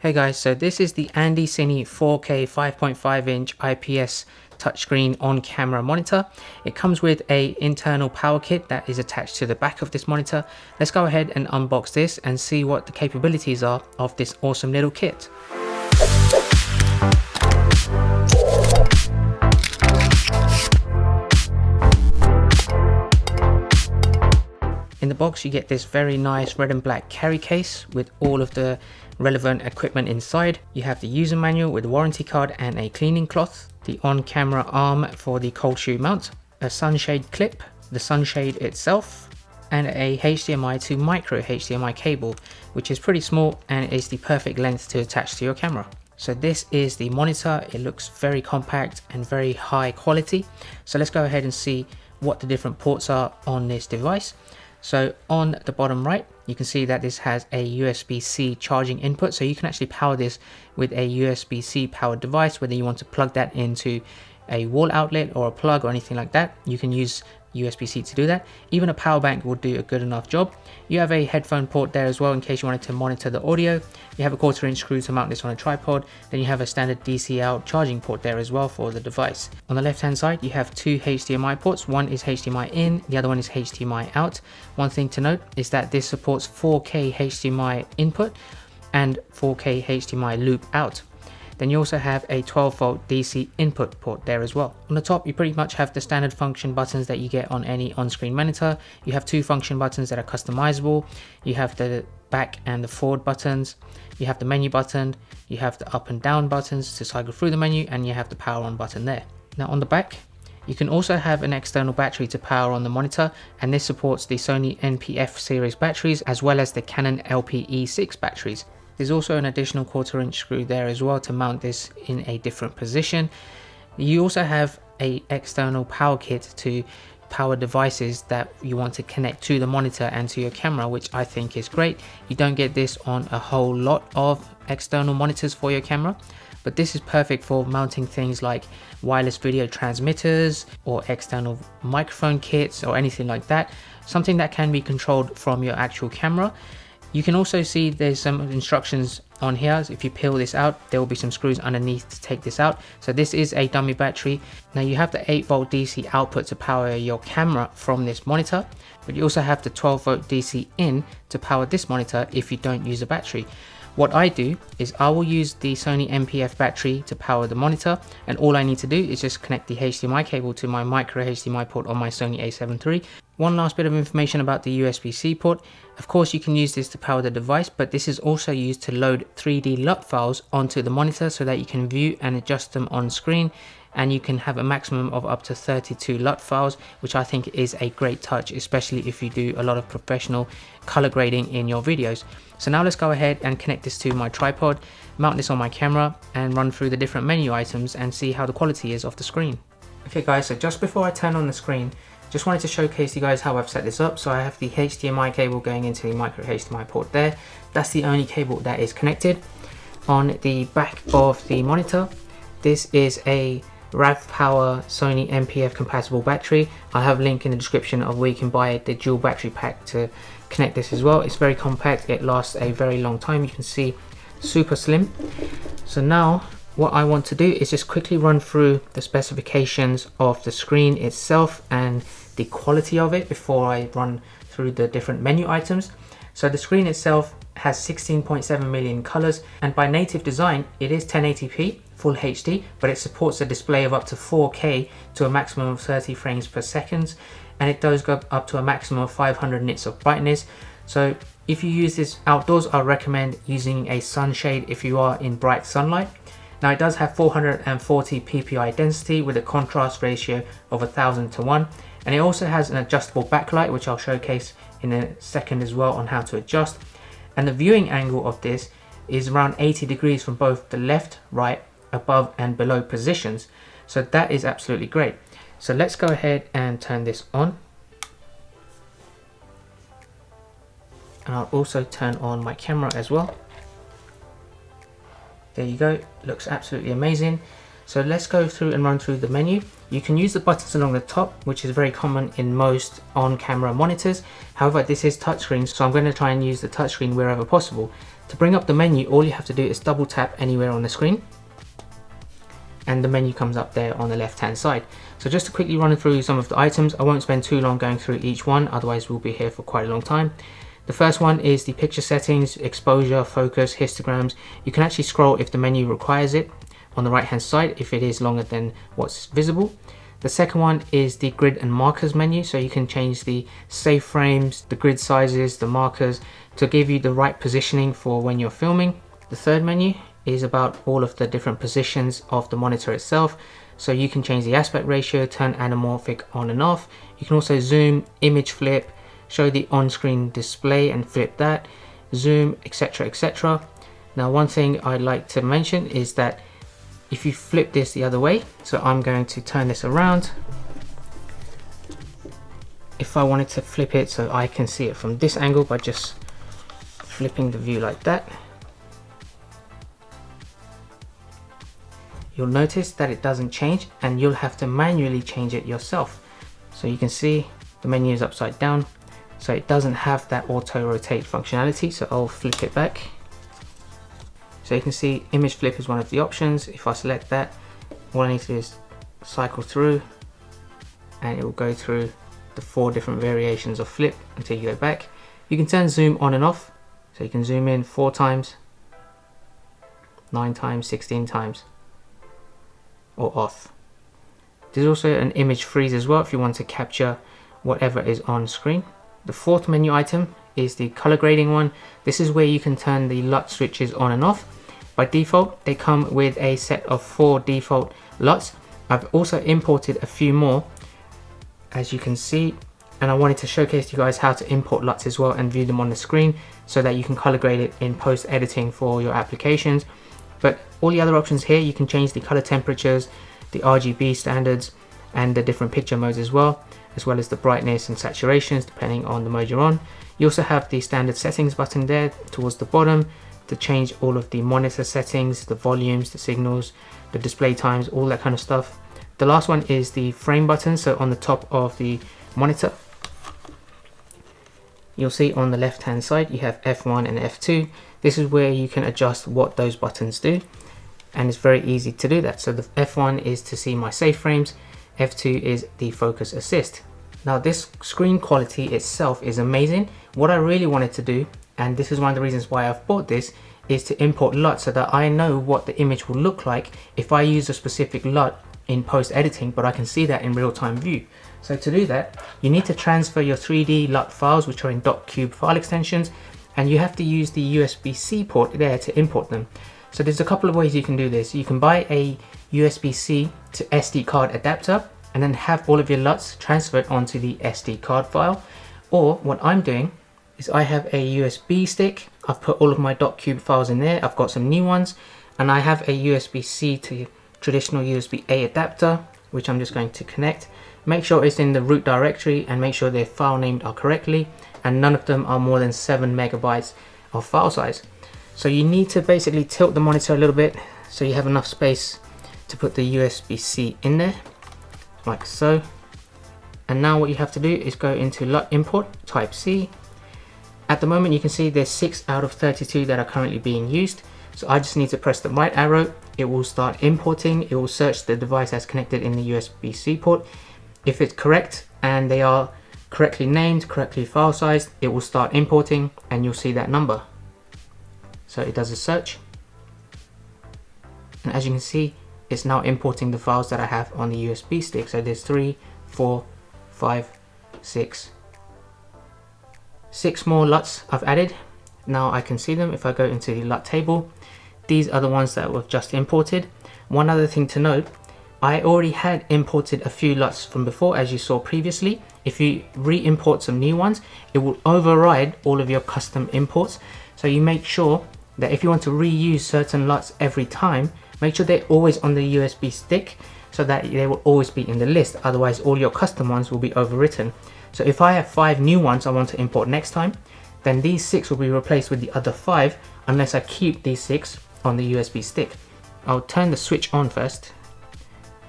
Hey guys, so this is the AndyCine 4K 5.5 inch IPS touchscreen on camera monitor. It comes with a internal power kit that is attached to the back of this monitor. Let's go ahead and unbox this and see what the capabilities are of this awesome little kit. In the box you get this very nice red and black carry case with all of the relevant equipment inside. You have the user manual with a warranty card and a cleaning cloth, the on-camera arm for the cold shoe mount, a sunshade clip, the sunshade itself, and a HDMI to micro HDMI cable, which is pretty small and is the perfect length to attach to your camera. So this is the monitor. It looks very compact and very high quality. So let's go ahead and see what the different ports are on this device. So on the bottom right, you can see that this has a USB-C charging input. So you can actually power this with a USB-C powered device, whether you want to plug that into a wall outlet or a plug or anything like that. You can use USB-C to do that. Even a power bank will do a good enough job. You have a headphone port there as well in case you wanted to monitor the audio. You have a 1/4 inch screw to mount this on a tripod. Then you have a standard DC out charging port there as well for the device. On the left hand side you have two HDMI ports. One is HDMI in, the other one is HDMI out. One thing to note is that this supports 4K HDMI input and 4K HDMI loop out. Then you also have a 12-volt DC input port there as well. On the top, you pretty much have the standard function buttons that you get on any on-screen monitor. You have two function buttons that are customizable. You have the back and the forward buttons. You have the menu button. You have the up and down buttons to cycle through the menu, and you have the power on button there. Now on the back, you can also have an external battery to power on the monitor, and this supports the Sony NPF series batteries as well as the Canon LPE6 batteries. There's also an additional 1/4 inch screw there as well to mount this in a different position. You also have a external power kit to power devices that you want to connect to the monitor and to your camera, which I think is great. You don't get this on a whole lot of external monitors for your camera, but this is perfect for mounting things like wireless video transmitters or external microphone kits or anything like that, something that can be controlled from your actual camera. You can also see there's some instructions on here. So if you peel this out, there will be some screws underneath to take this out. So this is a dummy battery. Now you have the 8-volt DC output to power your camera from this monitor, but you also have the 12-volt DC in to power this monitor if you don't use a battery. What I do is I will use the Sony NPF battery to power the monitor, and all I need to do is just connect the HDMI cable to my micro HDMI port on my Sony a7 III. One last bit of information about the USB-C port. Of course you can use this to power the device, but this is also used to load 3D LUT files onto the monitor so that you can view and adjust them on screen, and you can have a maximum of up to 32 LUT files, which I think is a great touch, especially if you do a lot of professional color grading in your videos. So now let's go ahead and connect this to my tripod, mount this on my camera, and run through the different menu items and see how the quality is of the screen. Okay guys, so just before I turn on the screen, just wanted to showcase you guys how I've set this up. So I have the HDMI cable going into the micro HDMI port there. That's the only cable that is connected. On the back of the monitor, this is a RAV Power Sony NPF compatible battery. I have a link in the description of where you can buy the dual battery pack to connect this as well. It's very compact, it lasts a very long time. You can see super slim. So now what I want to do is just quickly run through the specifications of the screen itself and the quality of it before I run through the different menu items. So the screen itself has 16.7 million colors, and by native design it is 1080p full HD, but it supports a display of up to 4K to a maximum of 30 frames per second, and it does go up to a maximum of 500 nits of brightness. So if you use this outdoors, I recommend using a sunshade if you are in bright sunlight. Now it does have 440 ppi density with a contrast ratio of 1000:1, and it also has an adjustable backlight, which I'll showcase in a second as well on how to adjust. And the viewing angle of this is around 80 degrees from both the left, right, above and below positions. So that is absolutely great. So let's go ahead and turn this on. And I'll also turn on my camera as well. There you go, looks absolutely amazing. So let's go through and run through the menu. You can use the buttons along the top, which is very common in most on-camera monitors. However, this is touchscreen, so I'm going to try and use the touchscreen wherever possible. To bring up the menu, all you have to do is double tap anywhere on the screen and the menu comes up there on the left hand side. So just to quickly run through some of the items, I won't spend too long going through each one, otherwise we'll be here for quite a long time. The first one is the picture settings, exposure, focus, histograms. You can actually scroll if the menu requires it on the right hand side if it is longer than what's visible. The second one is the grid and markers menu, so you can change the save frames, the grid sizes, the markers to give you the right positioning for when you're filming. The third menu is about all of the different positions of the monitor itself, so you can change the aspect ratio, turn anamorphic on and off. You can also zoom, image flip, show the on-screen display and flip that, zoom, etc, etc. Now one thing I'd like to mention is that if you flip this the other way, so I'm going to turn this around. If I wanted to flip it so I can see it from this angle by just flipping the view like that, you'll notice that it doesn't change and you'll have to manually change it yourself. So you can see the menu is upside down, so it doesn't have that auto rotate functionality, so I'll flip it back. So you can see image flip is one of the options. If I select that, all I need to do is cycle through and it will go through the 4 different variations of flip until you go back. You can turn zoom on and off, so you can zoom in 4 times, 9 times, 16 times, or off. There's also an image freeze as well if you want to capture whatever is on screen. The fourth menu item is the color grading one. This is where you can turn the LUT switches on and off. By default, they come with a set of 4 default LUTs. I've also imported a few more, as you can see, and I wanted to showcase to you guys how to import LUTs as well and view them on the screen so that you can color grade it in post editing for your applications. But all the other options here, you can change the color temperatures, the RGB standards, and the different picture modes as well as the brightness and saturations depending on the mode you're on. You also have the standard settings button there towards the bottom to change all of the monitor settings, the volumes, the signals, the display times, all that kind of stuff. The last one is the frame button, so on the top of the monitor, you'll see on the left hand side you have F1 and F2. This is where you can adjust what those buttons do, and it's very easy to do that. So the F1 is to see my save frames, F2 is the focus assist. Now this screen quality itself is amazing. What I really wanted to do, and this is one of the reasons why I've bought this, is to import LUT so that I know what the image will look like if I use a specific LUT in post editing, but I can see that in real-time view. So to do that, you need to transfer your 3D LUT files, which are in .cube file extensions, and you have to use the USB-C port there to import them. So there's a couple of ways you can do this. You can buy a USB-C to SD card adapter and then have all of your LUTs transferred onto the SD card file. Or what I'm doing is I have a USB stick. I've put all of my .cube files in there. I've got some new ones, and I have a USB-C to traditional USB-A adapter, which I'm just going to connect. Make sure it's in the root directory and make sure their file named are correctly, and none of them are more than 7 megabytes of file size. So you need to basically tilt the monitor a little bit so you have enough space to put the USB-C in there, like so. And now what you have to do is go into LUT import, type C. At the moment you can see there's 6 out of 32 that are currently being used. So I just need to press the right arrow, it will start importing, it will search the device that's connected in the USB-C port. If it's correct and they are correctly named, correctly file sized, it will start importing and you'll see that number. So it does a search, and as you can see, it's now importing the files that I have on the USB stick. So there's 3, 4, 5, 6 more LUTs I've added. Now I can see them if I go into the LUT table. These are the ones that were just imported. One other thing to note, I already had imported a few LUTs from before, as you saw previously. If you re-import some new ones, it will override all of your custom imports. So you make sure that if you want to reuse certain LUTs every time, make sure they're always on the USB stick so that they will always be in the list. Otherwise, all your custom ones will be overwritten. So if I have 5 new ones I want to import next time, then these 6 will be replaced with the other 5 unless I keep these 6 on the USB stick. I'll turn the switch on first.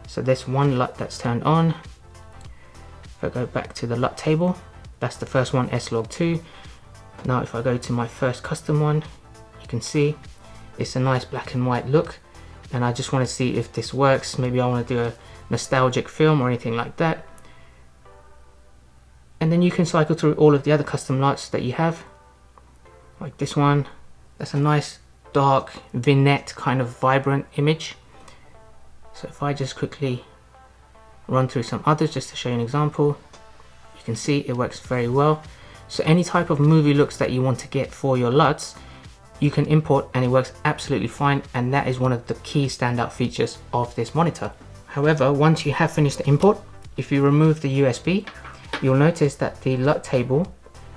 So there's one LUT that's turned on. If I go back to the LUT table, that's the first one, slog2. Now if I go to my first custom one, You can see it's a nice black and white look, and I just want to see if this works. Maybe I want to do a nostalgic film or anything like that. And then you can cycle through all of the other custom lights that you have, like this one. That's a nice dark vignette kind of vibrant image. So if I just quickly run through some others just to show you an example, you can see it works very well. So any type of movie looks that you want to get for your LUTs, you can import and it works absolutely fine, and that is one of the key standout features of this monitor. However, once you have finished the import, if you remove the USB, you'll notice that the LUT table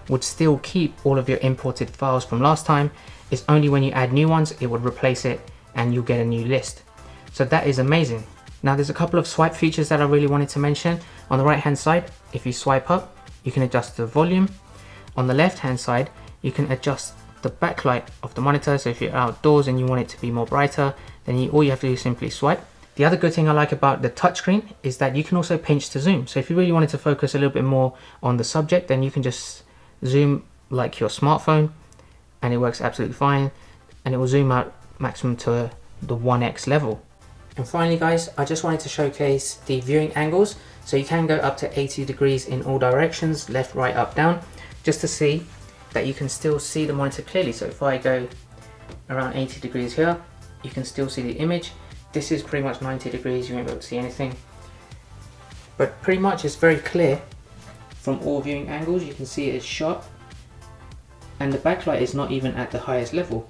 would still keep all of your imported files from last time. It's only when you add new ones it would replace it and you'll get a new list. So that is amazing. Now there's a couple of swipe features that I really wanted to mention. On the right hand side, if you swipe up, you can adjust the volume. On the left hand side, you can adjust the backlight of the monitor. So if you're outdoors and you want it to be more brighter, then all you have to do is simply swipe. The other good thing I like about the touchscreen is that you can also pinch to zoom. So if you really wanted to focus a little bit more on the subject, then you can just zoom like your smartphone and it works absolutely fine, and it will zoom out maximum to the 1x level. And finally guys, I just wanted to showcase the viewing angles. So you can go up to 80 degrees in all directions, left, right, up, down, just to see that you can still see the monitor clearly. So if I go around 80 degrees here, you can still see the image. This is pretty much 90 degrees, you won't be able to see anything. But pretty much it's very clear from all viewing angles. You can see it's sharp, and the backlight is not even at the highest level.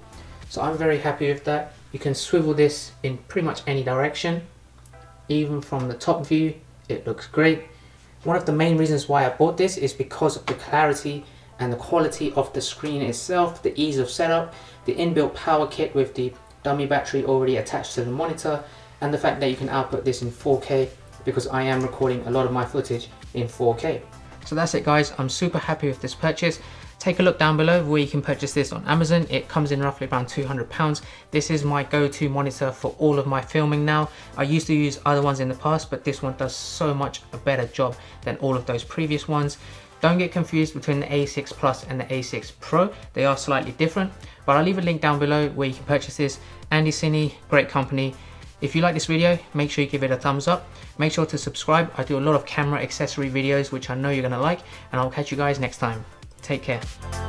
So I'm very happy with that. You can swivel this in pretty much any direction. Even from the top view, it looks great. One of the main reasons why I bought this is because of the clarity and the quality of the screen itself, the ease of setup, the inbuilt power kit with the dummy battery already attached to the monitor, and the fact that you can output this in 4K, because I am recording a lot of my footage in 4K. So that's it guys, I'm super happy with this purchase. Take a look down below where you can purchase this on Amazon. It comes in roughly around £200. This is my go-to monitor for all of my filming now. I used to use other ones in the past, but this one does so much a better job than all of those previous ones. Don't get confused between the A6 Plus and the A6 Pro. They are slightly different, but I'll leave a link down below where you can purchase this. AndyCine, great company. If you like this video, make sure you give it a thumbs up. Make sure to subscribe. I do a lot of camera accessory videos, which I know you're gonna like, and I'll catch you guys next time. Take care.